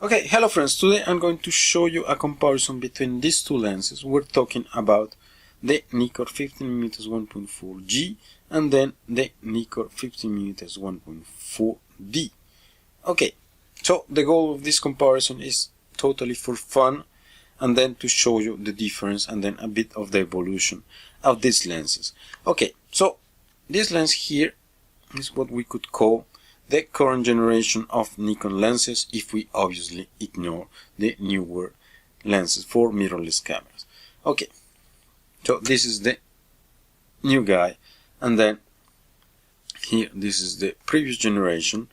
Okay, hello friends, today I'm going to show you a comparison between these two lenses. We're talking about the Nikkor 50mm 1.4G and then the Nikkor 50mm 1.4D. Okay, so the goal of this comparison is totally for fun and then to show you the difference and then a bit of the evolution of these lenses. Okay, so this lens here is what we could call the current generation of Nikon lenses if we obviously ignore the newer lenses for mirrorless cameras. Okay, so this is the new guy, and then here this is the previous generation.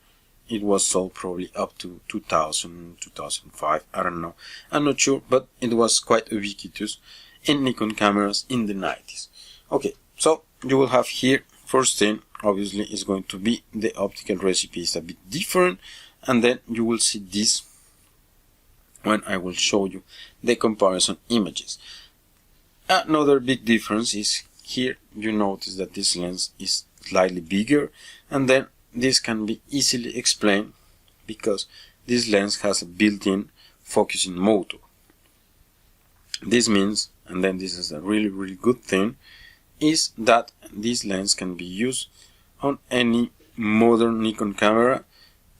It was sold probably up to 2000, 2005, I don't know, I'm not sure, but it was quite ubiquitous in Nikon cameras in the 90s. Okay, so you will have here, first thing obviously is going to be the optical recipe is a bit different, and then you will see this when I will show you the comparison images. Another big difference is here you notice that this lens is slightly bigger, and then this can be easily explained because this lens has a built-in focusing motor. This means, and then this is a really good thing, is that this lens can be used on any modern Nikon camera,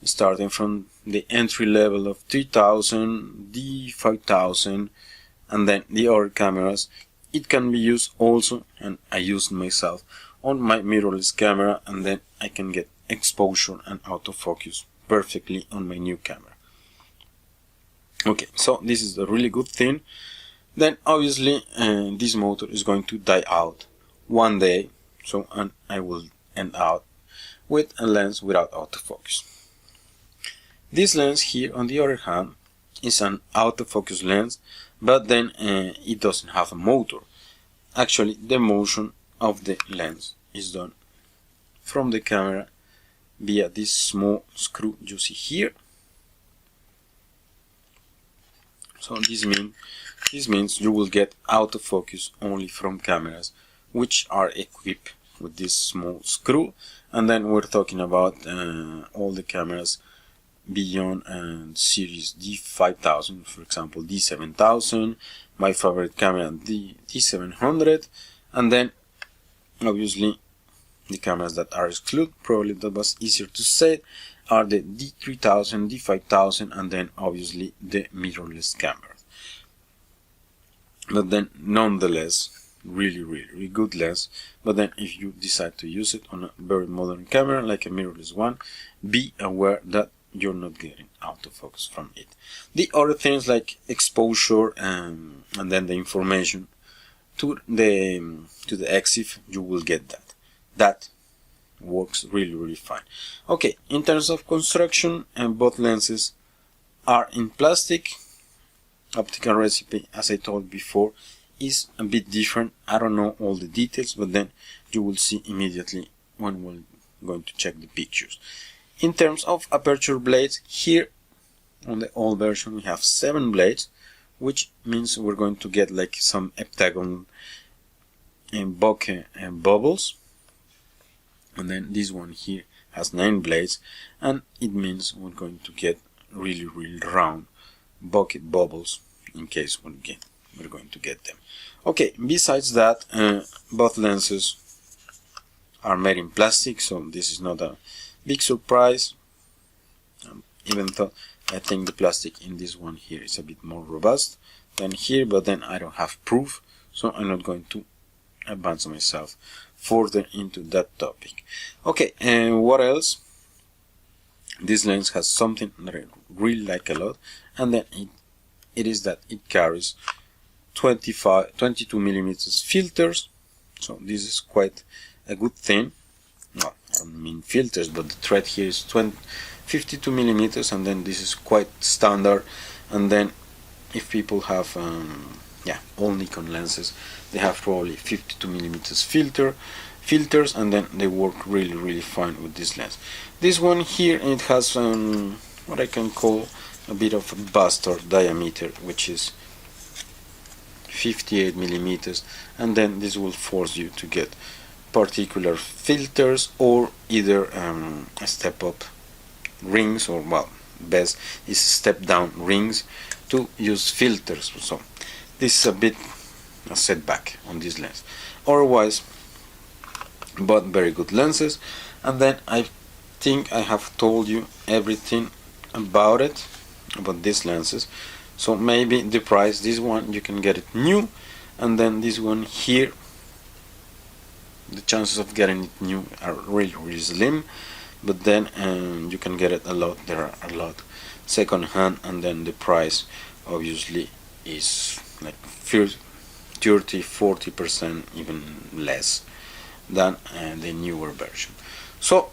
starting from the entry level of 3000, the 5000, and then the other cameras. It can be used also, and I used myself on my mirrorless camera, and then I can get exposure and autofocus perfectly on my new camera. Okay, so this is a really good thing. Then obviously this motor is going to die out one day, so and I will end out with a lens without autofocus. This lens here, on the other hand, is an autofocus lens, but then it doesn't have a motor. Actually, the motion of the lens is done from the camera via this small screw you see here. So this means you will get autofocus only from cameras which are equipped with this small screw, and then we're talking about all the cameras beyond series D5000, for example D7000, my favorite camera D700, and then obviously the cameras that are excluded, probably that was easier to say, are the D3000, D5000, and then obviously the mirrorless cameras. But then nonetheless, really good lens. But then if you decide to use it on a very modern camera like a mirrorless one, be aware that you're not getting autofocus from it. The other things like exposure and then the information to the EXIF, you will get that works really fine. Okay, in terms of construction, both lenses are in plastic. Optical recipe, as I told before, is a bit different. I don't know all the details, but then you will see immediately when we're going to check the pictures. In terms of aperture blades, here on the old version we have 7 blades, which means we're going to get like some heptagon and bokeh and bubbles, and then this one here has 9 blades, and it means we're going to get really round bokeh bubbles in case we're going to get them. Okay, besides that, both lenses are made in plastic, so this is not a big surprise, even though I think the plastic in this one here is a bit more robust than here, but then I don't have proof, so I'm not going to advance myself further into that topic. Okay, and what else? This lens has something that I really like a lot, and then it is that it carries 22mm filters, so this is quite a good thing. Well, I don't mean filters, but the thread here is 52mm, and then this is quite standard. And then if people have all Nikon lenses, they have probably 52mm filters, and then they work really fine with this lens. This one here, it has what I can call a bit of a bastard diameter, which is 58mm, and then this will force you to get particular filters or either step up rings, or well, best is step down rings to use filters. So this is a bit a setback on this lens. Otherwise, but very good lenses. And then I think I have told you everything about it, about these lenses. So maybe the price, this one you can get it new, and then this one here, the chances of getting it new are really slim, but then you can get it a lot. There are a lot second hand, and then the price obviously is like 30-40% even less than the newer version. So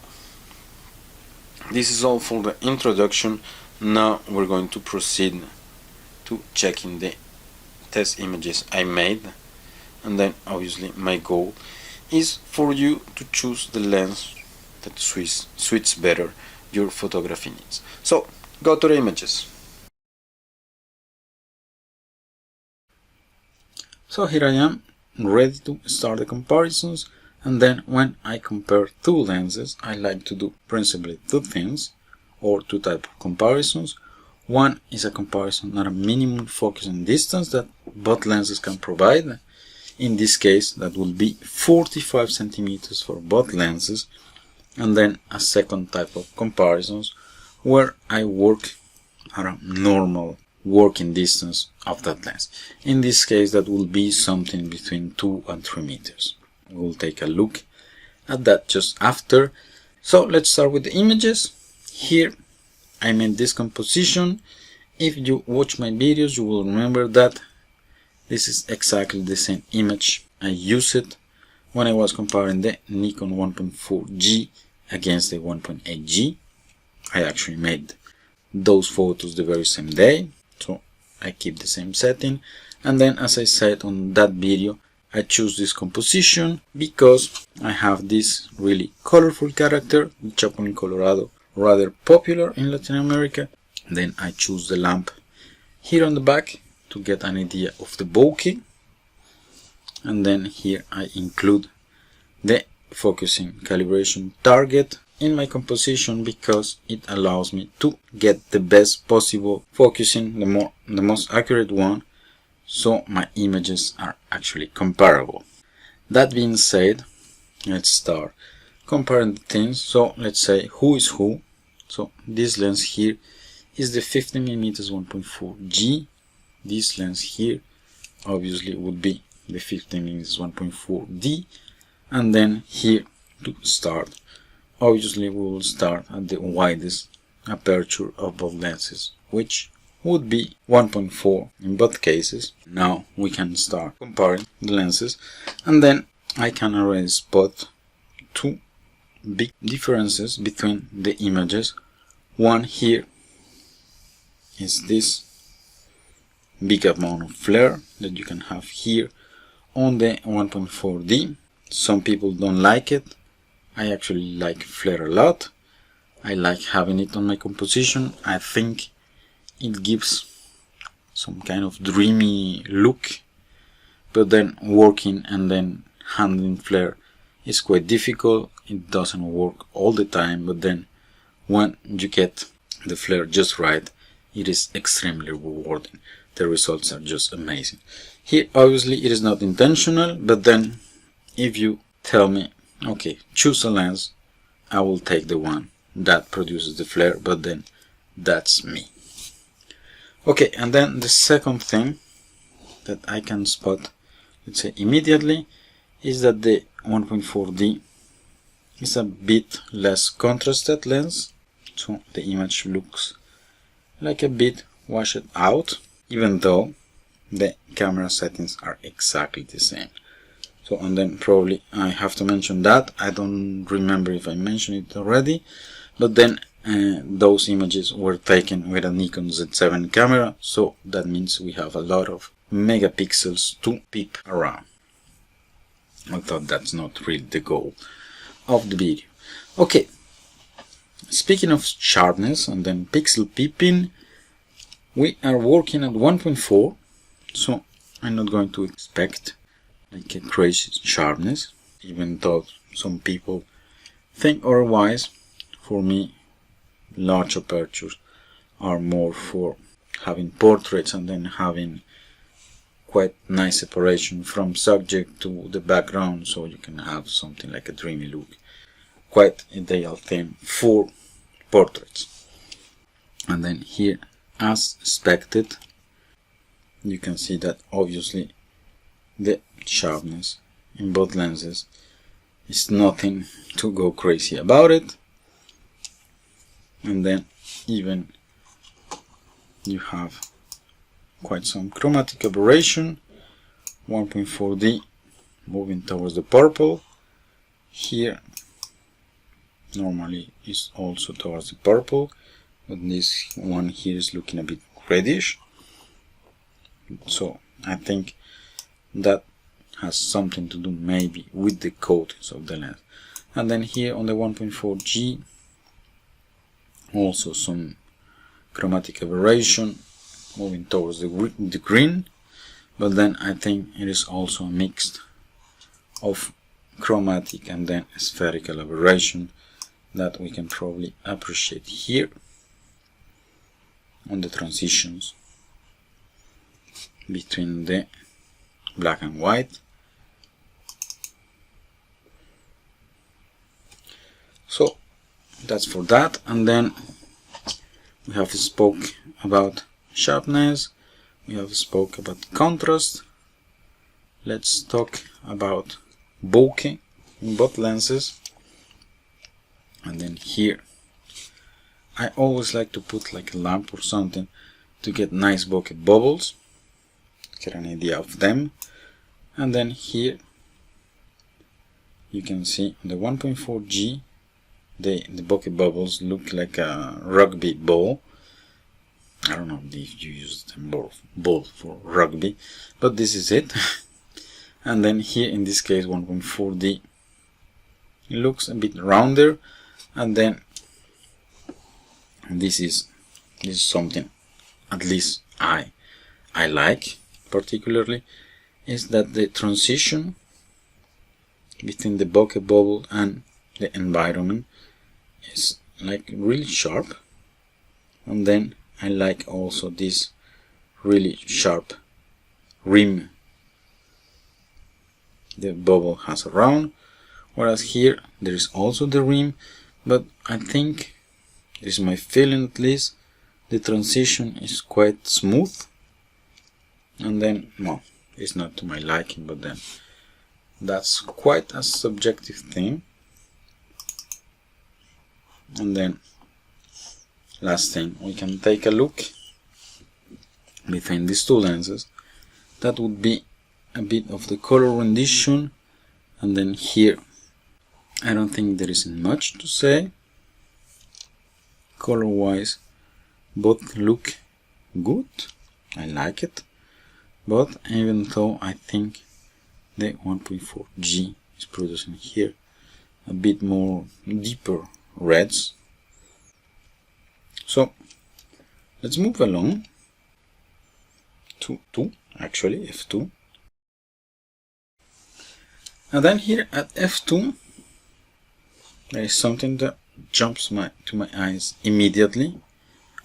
this is all for the introduction. Now we're going to proceed to checking the test images I made, and then obviously my goal is for you to choose the lens that suits better your photography needs. So go to the images. So here I am, ready to start the comparisons. And then when I compare two lenses, I like to do principally two things, or two types of comparisons. One is a comparison at a minimum focus and distance that both lenses can provide. In this case, that will be 45 centimeters for both lenses. And then a second type of comparisons where I work at a normal working distance of that lens. In this case, that will be something between 2 and 3 meters. We'll take a look at that just after. So let's start with the images. Here I made this composition. If you watch my videos, you will remember that this is exactly the same image. I used it when I was comparing the Nikon 1.4G against the 1.8G. I actually made those photos the very same day, so I keep the same setting. And then, as I said on that video, I choose this composition because I have this really colorful character, the Chapulín Colorado, rather popular in Latin America. Then I choose the lamp here on the back to get an idea of the bokeh. And then here I include the focusing calibration target in my composition because it allows me to get the best possible focusing, the most accurate one, so my images are actually comparable. That being said, let's start comparing the things. So let's say who is who. So this lens here is the 50mm 1.4G. This lens here obviously would be the 50mm 1.4D. And then here to start, obviously we will start at the widest aperture of both lenses, which would be 1.4 in both cases. Now we can start comparing the lenses, and then I can already spot two big differences between the images. One here is this big amount of flare that you can have here on the 1.4D. Some people don't like it. I actually like flare a lot. I like having it on my composition. I think it gives some kind of dreamy look, but then working and then handling flare is quite difficult. It doesn't work all the time, but then when you get the flare just right, it is extremely rewarding. The results are just amazing. Here obviously it is not intentional, but then if you tell me, okay, choose a lens, I will take the one that produces the flare, but then that's me. Okay, and then the second thing that I can spot, let's say immediately, is that the 1.4D is a bit less contrasted lens, so the image looks like a bit washed out, even though the camera settings are exactly the same. So, and then probably I have to mention that, I don't remember if I mentioned it already, but then those images were taken with a Nikon Z7 camera, so that means we have a lot of megapixels to peep around. Although that's not really the goal of the video. Okay, speaking of sharpness and then pixel peeping, we are working at 1.4, so I'm not going to expect like a crazy sharpness, even though some people think otherwise. For me, large apertures are more for having portraits and then having quite nice separation from subject to the background, so you can have something like a dreamy look. Quite ideal theme for portraits. And then here, as expected, you can see that obviously the sharpness in both lenses is nothing to go crazy about it. And then even you have quite some chromatic aberration, 1.4D moving towards the purple. Here normally is also towards the purple, but this one here is looking a bit reddish. So I think that has something to do maybe with the coatings of the lens. And then here on the 1.4G also some chromatic aberration moving towards the green, but then I think it is also a mix of chromatic and then spherical aberration that we can probably appreciate here on the transitions between the black and white. So that's for that. And then we have spoke about sharpness, we have spoke about contrast. Let's talk about bokeh in both lenses. And then here I always like to put like a lamp or something to get nice bokeh bubbles, get an idea of them. And then here you can see on the 1.4G the bokeh bubbles look like a rugby ball. I don't know if you use the ball for rugby, but this is it. And then here in this case 1.4D it looks a bit rounder. And then this is something at least I like particularly, is that the transition between the bokeh bubble and the environment is like really sharp. And then I like also this really sharp rim the bubble has around, whereas here there is also the rim, but I think, this is my feeling at least, the transition is quite smooth. And then, well, it's not to my liking, but then that's quite a subjective thing. And then last thing, we can take a look between these two lenses. That would be a bit of the color rendition. And then here I don't think there isn't much to say. Color wise both look good, I like it, but even though I think the 1.4G is producing here a bit more deeper reds. So let's move along to F2. And then here at F2 there is something that jumps to my eyes immediately.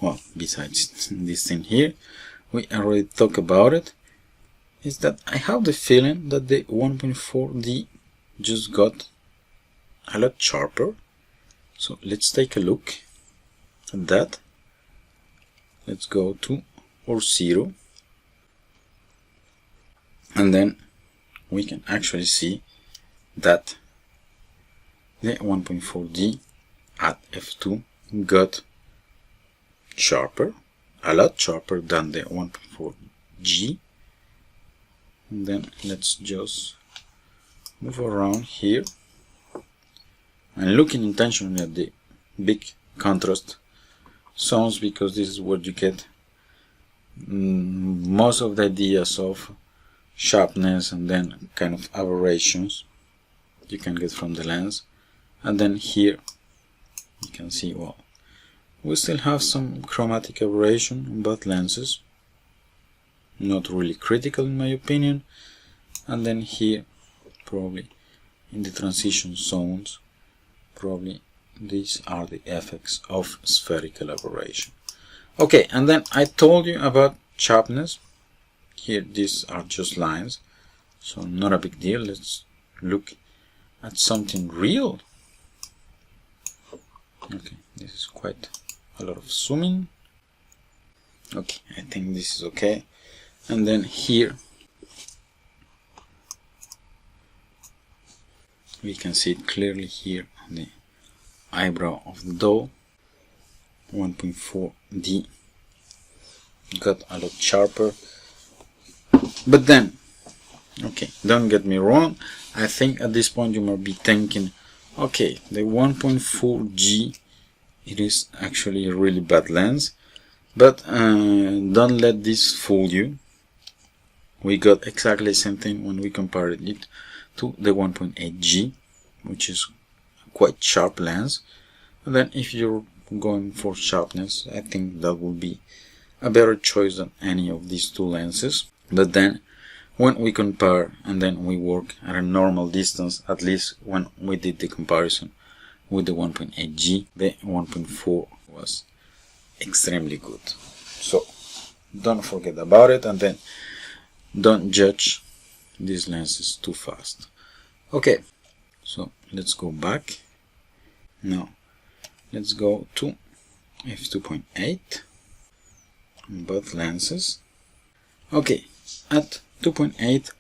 Well, besides this thing here, we already talked about it, is that I have the feeling that the 1.4D just got a lot sharper. So let's take a look at that. Let's go to or 0, and then we can actually see that the 1.4D at F2 got sharper, a lot sharper than the 1.4G. And then let's just move around here and looking intentionally at the big contrast zones, because this is where you get most of the ideas of sharpness and then kind of aberrations you can get from the lens. And then here you can see, well, we still have some chromatic aberration in both lenses, not really critical in my opinion. And then here probably in the transition zones, probably these are the effects of spherical aberration. Okay, and then I told you about sharpness. Here these are just lines, so not a big deal. Let's look at something real. Okay, this is quite a lot of zooming. Okay, I think this is okay. And then here we can see it clearly here on the eyebrow of the doll. 1.4D got a lot sharper. But then, okay, don't get me wrong, I think at this point you might be thinking, okay, the 1.4G, it is actually a really bad lens, but don't let this fool you. We got exactly the same thing when we compared it to the 1.8G, which is a quite sharp lens. And then if you're going for sharpness, I think that will be a better choice than any of these two lenses. But then when we compare and then we work at a normal distance, at least when we did the comparison with the 1.8G, the 1.4 was extremely good. So don't forget about it, and then don't judge these lenses too fast. Okay, so let's go back. Now let's go to f2.8 on both lenses. Okay, at 2.8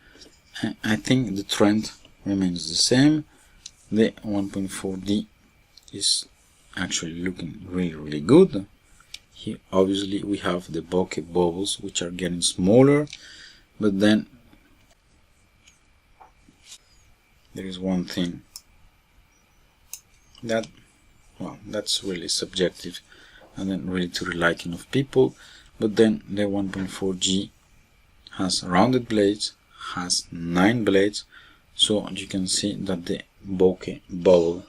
I think the trend remains the same. The 1.4D is actually looking really good. Here obviously we have the bokeh bubbles, which are getting smaller, but then there is one thing that, well, that's really subjective and then really to the liking of people. But then the 1.4G has rounded blades, has 9 blades, so you can see that the bokeh bubble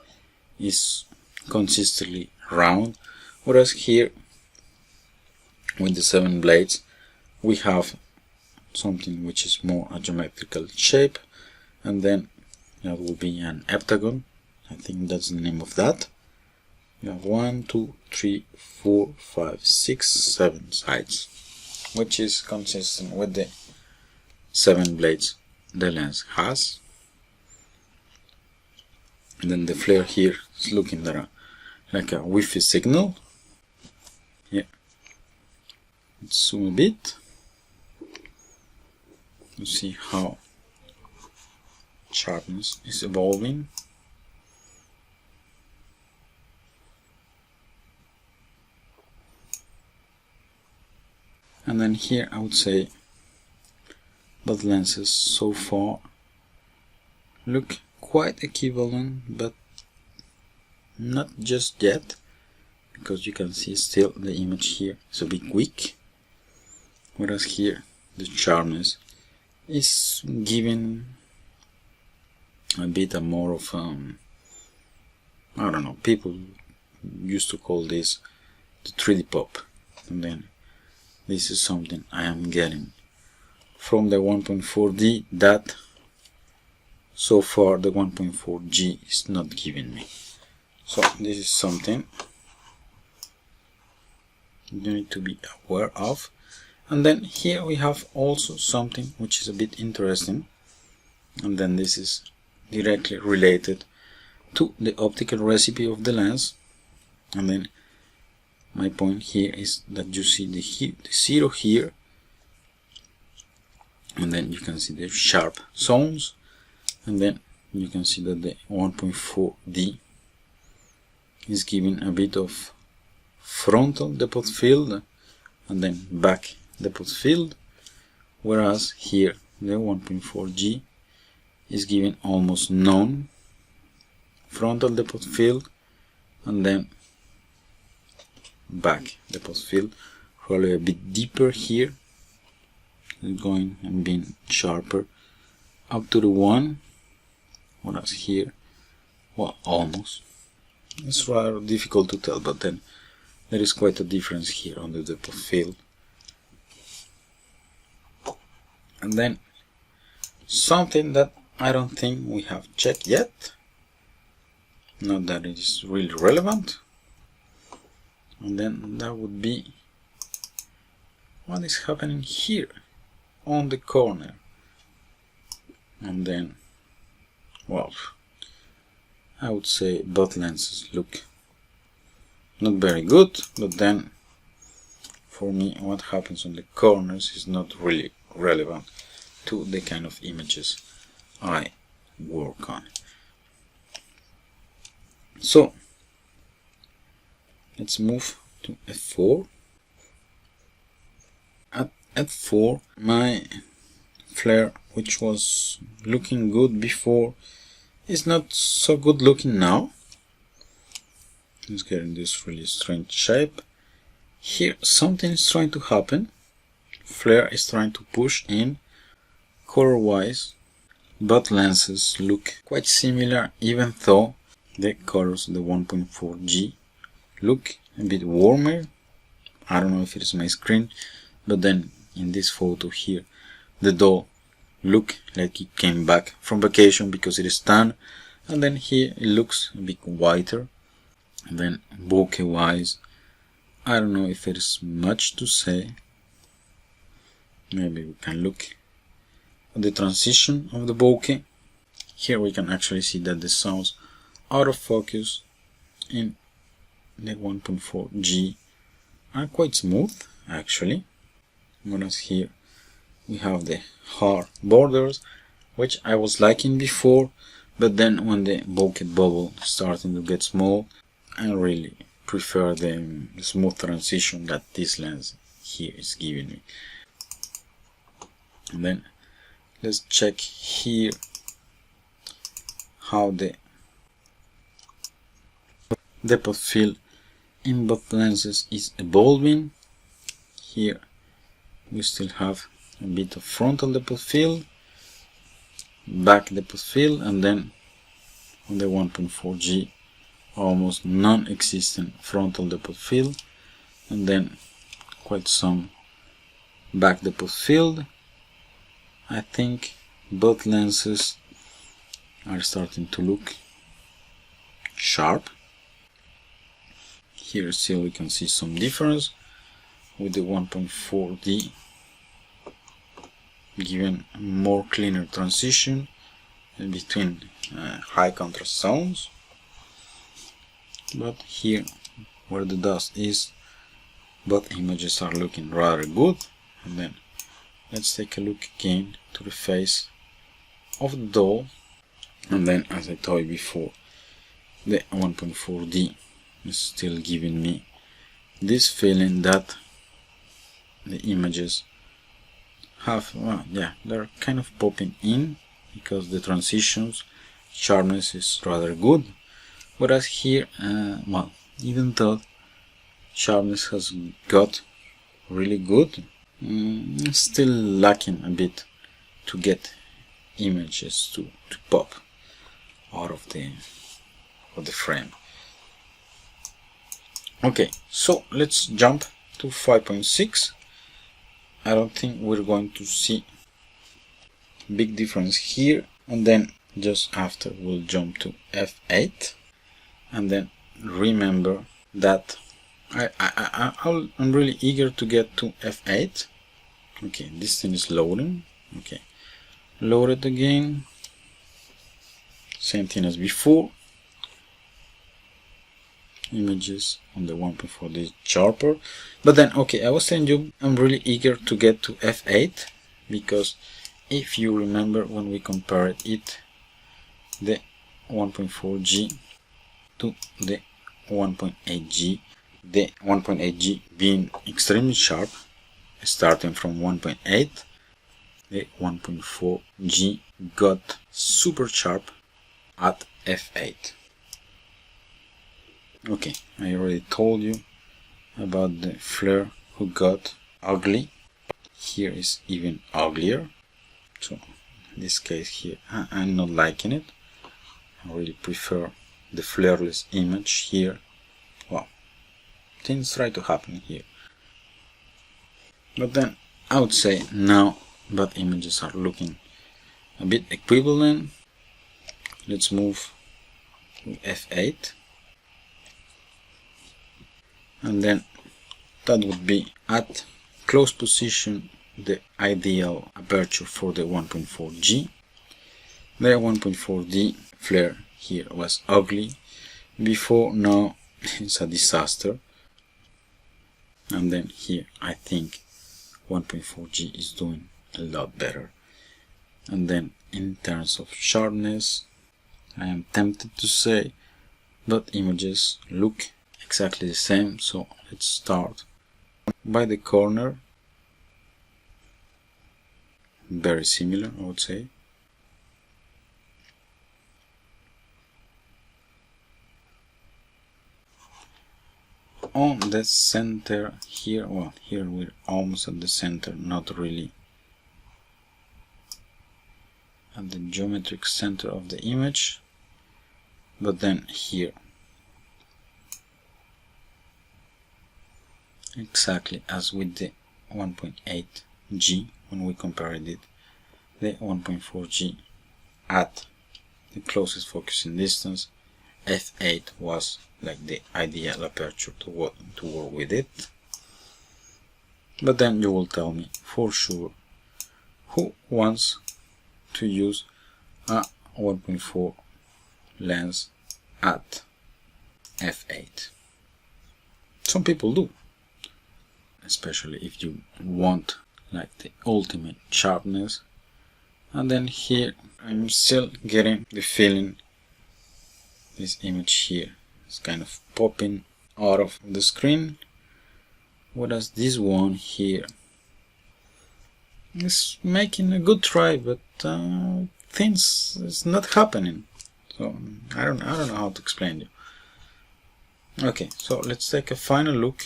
is consistently round, whereas here with the 7 blades we have something which is more a geometrical shape, and then that will be an heptagon. I think that's the name of that. You have 1, 2, 3, 4, 5, 6, 7 sides, which is consistent with the 7 blades the lens has. And then the flare here is looking like a Wi-Fi signal. Yeah. Let's zoom a bit to see how sharpness is evolving. And then here I would say both lenses so far look quite equivalent, but not just yet, because you can see still the image here is a bit weak, whereas here the sharpness is giving a bit more of I don't know, people used to call this the 3D pop, and then this is something I am getting from the 1.4D that so far the 1.4G is not giving me. So this is something you need to be aware of. And then here we have also something which is a bit interesting, and then this is directly related to the optical recipe of the lens. And then my point here is that you see the 0 here, and then you can see the sharp zones, and then you can see that the 1.4D is giving a bit of frontal depth of field and then back depth of field, whereas here the 1.4G is giving almost none frontal depth of field and then back depth of field, probably a bit deeper here, going and being sharper up to the 1, whereas here, well, almost. It's rather difficult to tell, but then there is quite a difference here on the depth of field. And then something that I don't think we have checked yet, not that it is really relevant, and then that would be what is happening here on the corner. And then, well, I would say both lenses look not very good, but then for me what happens on the corners is not really relevant to the kind of images I work on. So let's move to f4. At f4 my flare, which was looking good before, is not so good looking now. It's getting this really strange shape. Here something is trying to happen. Flare is trying to push in. Color wise both lenses look quite similar, even though the colors of the 1.4G look a bit warmer. I don't know if it is my screen, but then in this photo here the doll look like it came back from vacation because it is tan, and then here it looks a bit whiter. And then bokeh wise, I don't know if there is much to say. Maybe we can look at the transition of the bokeh. Here we can actually see that the sounds out of focus in the 1.4G are quite smooth actually, whereas here we have the hard borders, which I was liking before, but then when the bokeh bubble starting to get small, I really prefer the smooth transition that this lens here is giving me. And then let's check here how the depth of field in both lenses is evolving. Here we still have a bit of frontal depth of field, back depth of field, and then on the 1.4G almost non-existent frontal depth of field, and then quite some back depth of field. I think both lenses are starting to look sharp. Here still we can see some difference with the 1.4D giving a more cleaner transition between high contrast zones. But here where the dust is, both images are looking rather good. And then let's take a look again to the face of the doll, and then as I told you before, the 1.4D is still giving me this feeling that the images have, well, yeah, they're kind of popping in because the transitions sharpness is rather good, whereas here, well, even though sharpness has got really good, still lacking a bit to get images to pop out of the frame. Okay, so let's jump to 5.6. I don't think we're going to see big difference here, and then just after we'll jump to f8, and then remember that I'm really eager to get to f8. Okay, this thing is loading. Okay, load it again, same thing as before. Images on the 1.4D sharper, but then okay, I was telling you I'm really eager to get to f8 because if you remember when we compared it, the 1.4G to the 1.8G, the 1.8G being extremely sharp starting from 1.8, the 1.4G got super sharp at f8. Okay, I already told you about the flare who got ugly. Here is even uglier. So in this case here, I'm not liking it. I really prefer the flareless image here. Well, things try to happen here. But then I would say now both images are looking a bit equivalent. Let's move to f8. And then that would be at close position the ideal aperture for the 1.4G. The 1.4D flare here was ugly before, now it's a disaster. And then here I think 1.4G is doing a lot better. And then in terms of sharpness, I am tempted to say, but images look exactly the same, so let's start by the corner. Very similar, I would say. On the center here, well, here we're almost at the center, not really at the geometric center of the image, but then here exactly as with the 1.8G when we compared it, the 1.4G at the closest focusing distance, f8 was like the ideal aperture to work with it. But then you will tell me for sure, who wants to use a 1.4 lens at f8? Some people do, especially if you want like the ultimate sharpness. And then here I'm still getting the feeling this image here is kind of popping out of the screen, whereas this one here is making a good try, but things is not happening. So I don't know how to explain it. Okay, so let's take a final look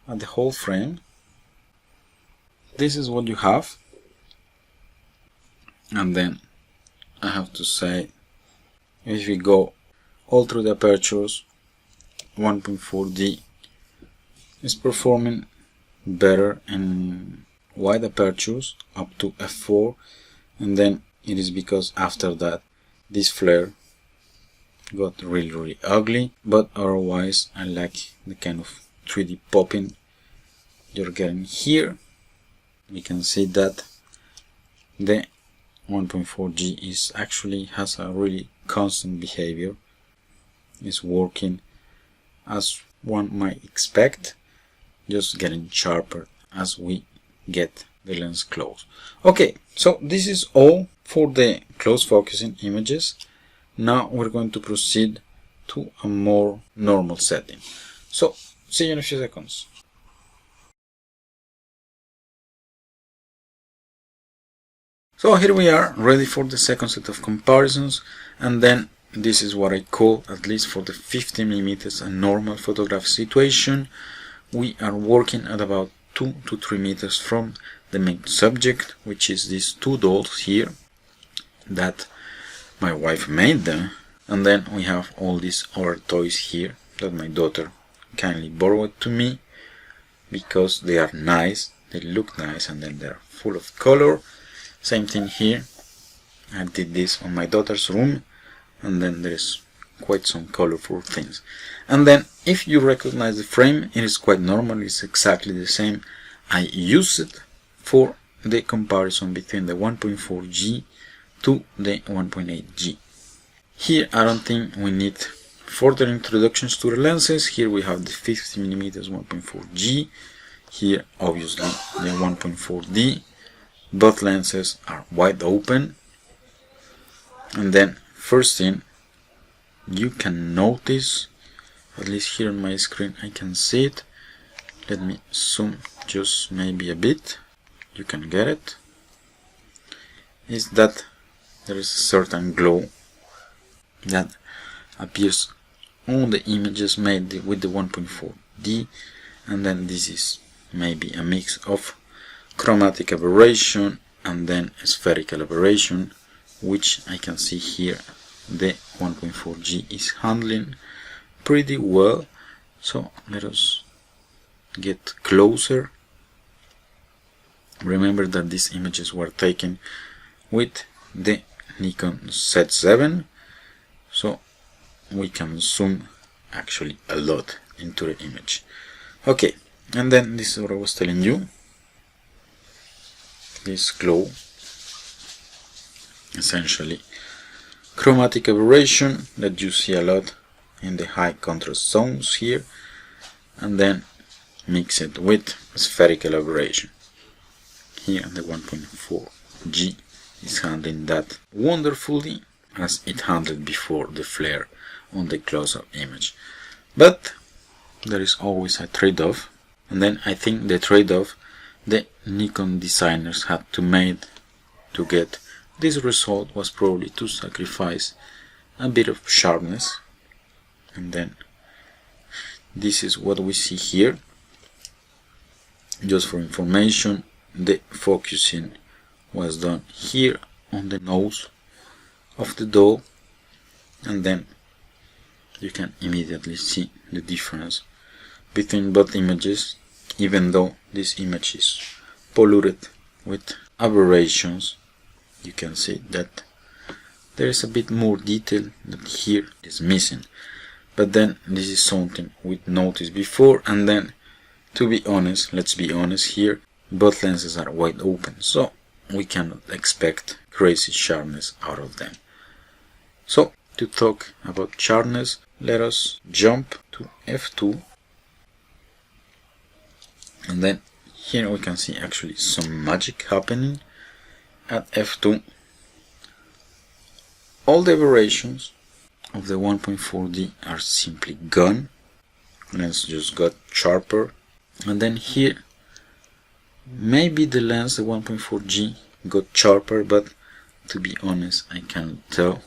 at the whole frame. This is what you have, and then I have to say, if we go all through the apertures, 1.4D is performing better in wide apertures up to f4, and then it is because after that this flare got really ugly, but otherwise I like the kind of 3D popping you're getting here. We can see that the 1.4G is actually has a really constant behavior. It's working as one might expect, just getting sharper as we get the lens close. Okay, so this is all for the close focusing images. Now we're going to proceed to a more normal setting. So see you in a few seconds. So here we are, ready for the second set of comparisons, and then this is what I call, at least for the 50mm, a normal photographic situation. We are working at about 2 to 3 meters from the main subject, which is these two dolls here that my wife made them, and then we have all these other toys here that my daughter kindly borrowed to me because they are nice, they look nice, and then they're full of color. Same thing here, I did this on my daughter's room, and then there is quite some colorful things. And then if you recognize the frame, it is quite normal, it's exactly the same. I use it for the comparison between the 1.4G to the 1.8G. Here I don't think we need further introductions to the lenses. Here we have the 50mm 1.4G, here obviously the 1.4D. Both lenses are wide open, and then first thing you can notice, at least here on my screen I can see it. Let me zoom just maybe a bit, you can get it, is that there is a certain glow that appears on the images made with the 1.4D, and then this is maybe a mix of chromatic aberration and then spherical aberration, which I can see here the 1.4G is handling pretty well. So let us get closer. Remember that these images were taken with the Nikon Z7, so we can zoom actually a lot into the image. Okay, And then this is what I was telling you, this glow, essentially chromatic aberration that you see a lot in the high contrast zones here, and then mix it with spherical aberration. Here the 1.4G is handling that wonderfully as it handled before the flare on the close-up image. But there is always a trade-off, and then I think the trade-off the Nikon designers had to make to get this result was probably to sacrifice a bit of sharpness. And then this is what we see here. Just for information, the focusing was done here on the nose of the doll, and then you can immediately see the difference between both images, even though this image is polluted with aberrations. You can see that there is a bit more detail that here is missing, but then this is something we noticed before, and then to be honest, let's be honest here, both lenses are wide open, so we cannot expect crazy sharpness out of them. So to talk about sharpness, let us jump to f2, and then here we can see actually some magic happening at f2. All the aberrations of the 1.4D are simply gone. Lens just got sharper, and then here maybe the lens, the 1.4G, got sharper, but to be honest I can't tell,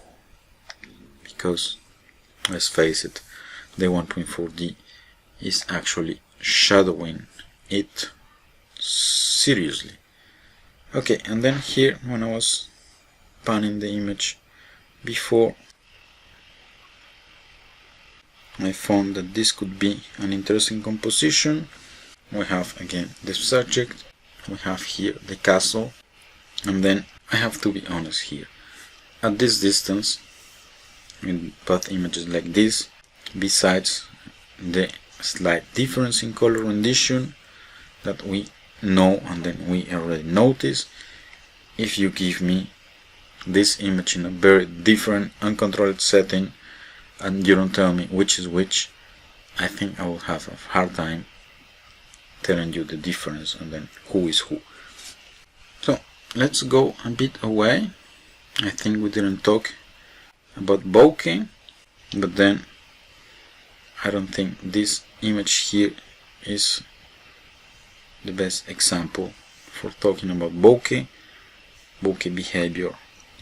because let's face it, the 1.4D is actually shadowing it seriously. Okay, and then here when I was panning the image before, I found that this could be an interesting composition. We have again the subject, we have here the castle, and then I have to be honest here, at this distance, in both images like this, besides the slight difference in color rendition that we know and then we already notice, if you give me this image in a very different uncontrolled setting and you don't tell me which is which, I think I will have a hard time telling you the difference and then who is who. So let's go a bit away. I think we didn't talk about bokeh, but then I don't think this image here is the best example for talking about bokeh. Bokeh behavior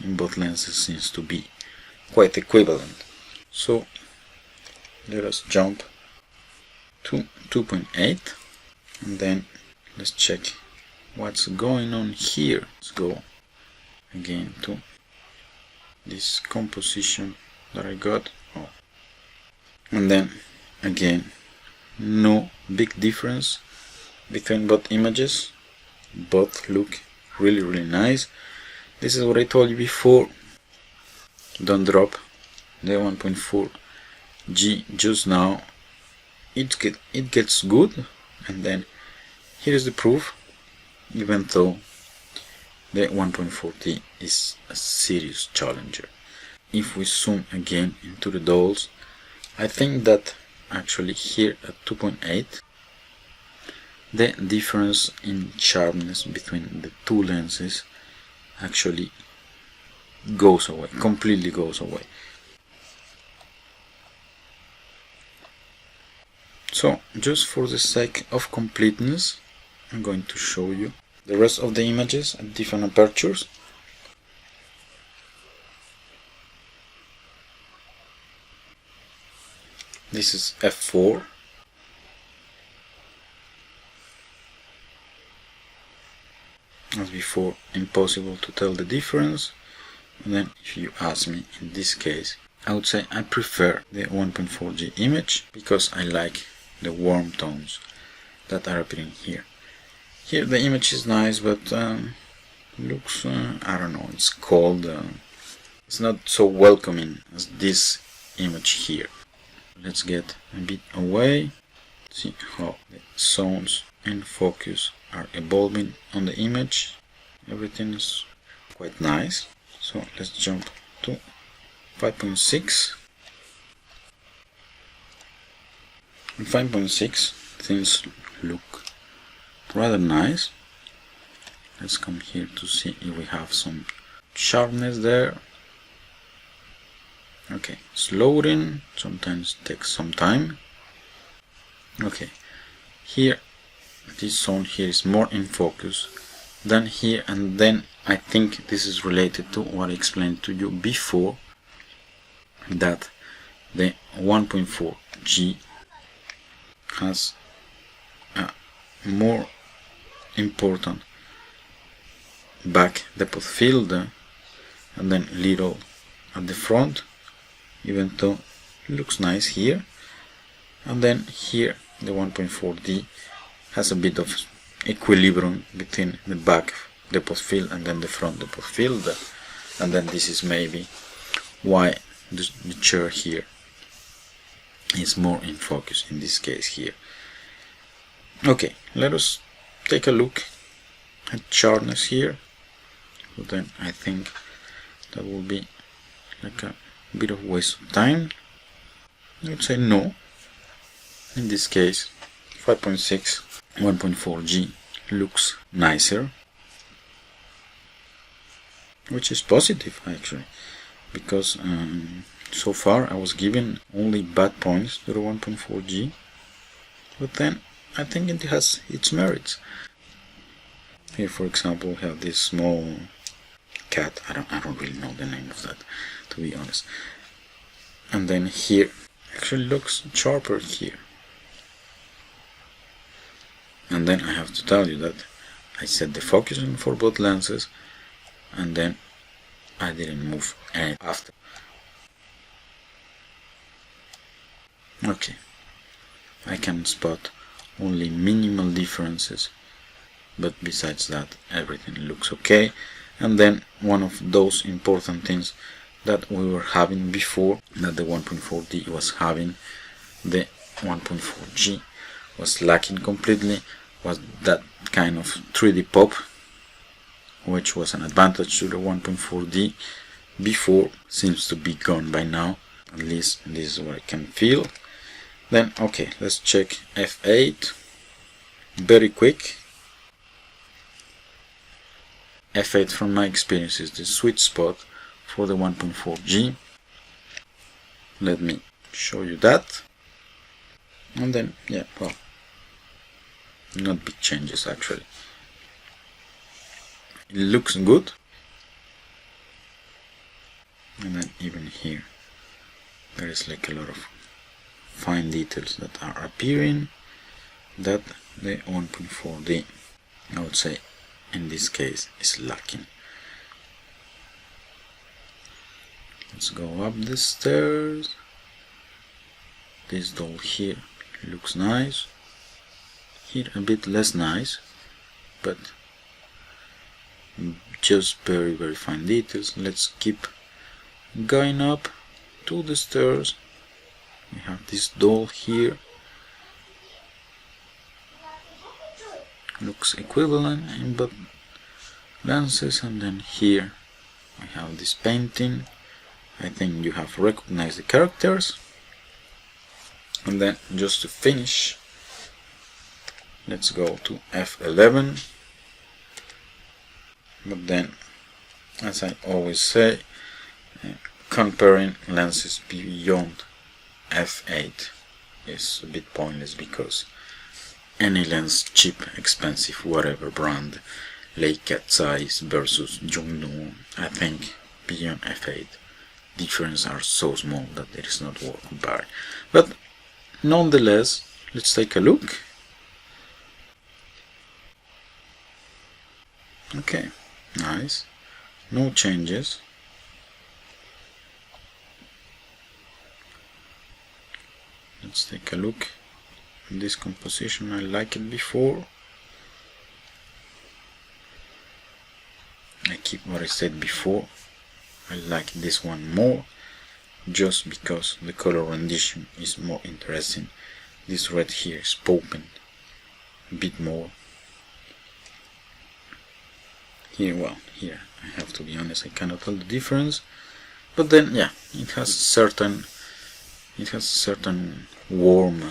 in both lenses seems to be quite equivalent. So let us jump to 2.8 and then let's check what's going on here. Let's go again to this composition that I got. Oh. And then again, no big difference between both images. Both look really nice. This is what I told you before. Don't drop the 1.4G just now. It gets good, and then here's the proof. Even though the 1.4D is a serious challenger. If we zoom again into the dolls, I think that actually here at 2.8 the difference in sharpness between the two lenses actually goes away, completely goes away. So just for the sake of completeness, I'm going to show you the rest of the images at different apertures. This is f4. As before, impossible to tell the difference. And then if you ask me, in this case, I would say I prefer the 1.4G image because I like the warm tones that are appearing here. Here the image is nice, but looks, I don't know, it's cold. It's not so welcoming as this image here. Let's get a bit away See how the zones and focus are evolving on the image. Everything is quite nice. So let's jump to 5.6. In 5.6 things look rather nice. Let's come here to see if we have some sharpness there. Okay, it's loading, sometimes takes some time. Okay, here, this zone here is more in focus than here, and then I think this is related to what I explained to you before, that the 1.4G has a more important back depth of field and then little at the front, even though it looks nice here. And then here the 1.4D has a bit of equilibrium between the back depth of field and then the front depth of field, and then this is maybe why the chair here is more in focus in this case here. Okay, let us take a look at sharpness here. So then I think that will be like a bit of waste of time. I would say no. In this case 5.6 1.4G looks nicer, which is positive actually, because so far I was giving only bad points to the 1.4G, but then I think it has its merits. Here for example we have this small cat, I don't really know the name of that, to be honest. And then here actually looks sharper here. And then I have to tell you that I set the focusing for both lenses, and then I didn't move any after. Okay, I can spot only minimal differences, but besides that everything looks okay. And then one of those important things that we were having before, that the 1.4D was having, the 1.4G was lacking completely, was that kind of 3D pop, which was an advantage to the 1.4D before. Seems to be gone by now, at least this is what I can feel. Then okay, let's check f8 very quick. f8 from my experience is the sweet spot for the 1.4G. Let me show you that. And then yeah, well, not big changes actually. It looks good. And then even here there is like a lot of fine details that are appearing that the 1.4D, I would say in this case, is lacking. Let's go up the stairs. This doll here looks nice. Here a bit less nice, but just very fine details. Let's keep going up to the stairs. We have this doll here, looks equivalent in both lenses. And then here we have this painting. I think you have recognized the characters. And then just to finish, let's go to f11. But then, as I always say, comparing lenses beyond f8 is a bit pointless, because any lens, cheap, expensive, whatever brand, Leica Zeiss versus Yongnuo, I think beyond f8 differences are so small that it is not worth comparing. But nonetheless, let's take a look. Okay, nice, no changes. Let's take a look at this composition. I like it before. I keep what I said before. I like this one more, just because the color rendition is more interesting this red here is popping a bit more. Here, well, here I have to be honest, I cannot tell the difference, but then yeah, it has a certain warmth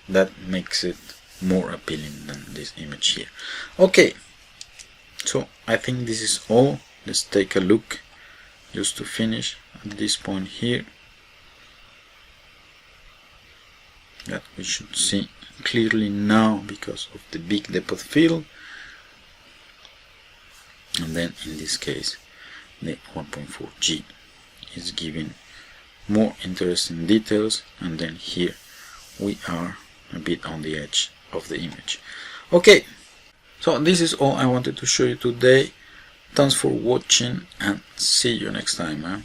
that makes it more appealing than this image here. Okay, so I think this is all. Let's take a look just to finish at this point here, that we should see clearly now because of the big depth of field. And then in this case the 1.4G is giving more interesting details, and then here we are a bit on the edge of the image. Okay, so this is all I wanted to show you today. Thanks for watching and see you next time.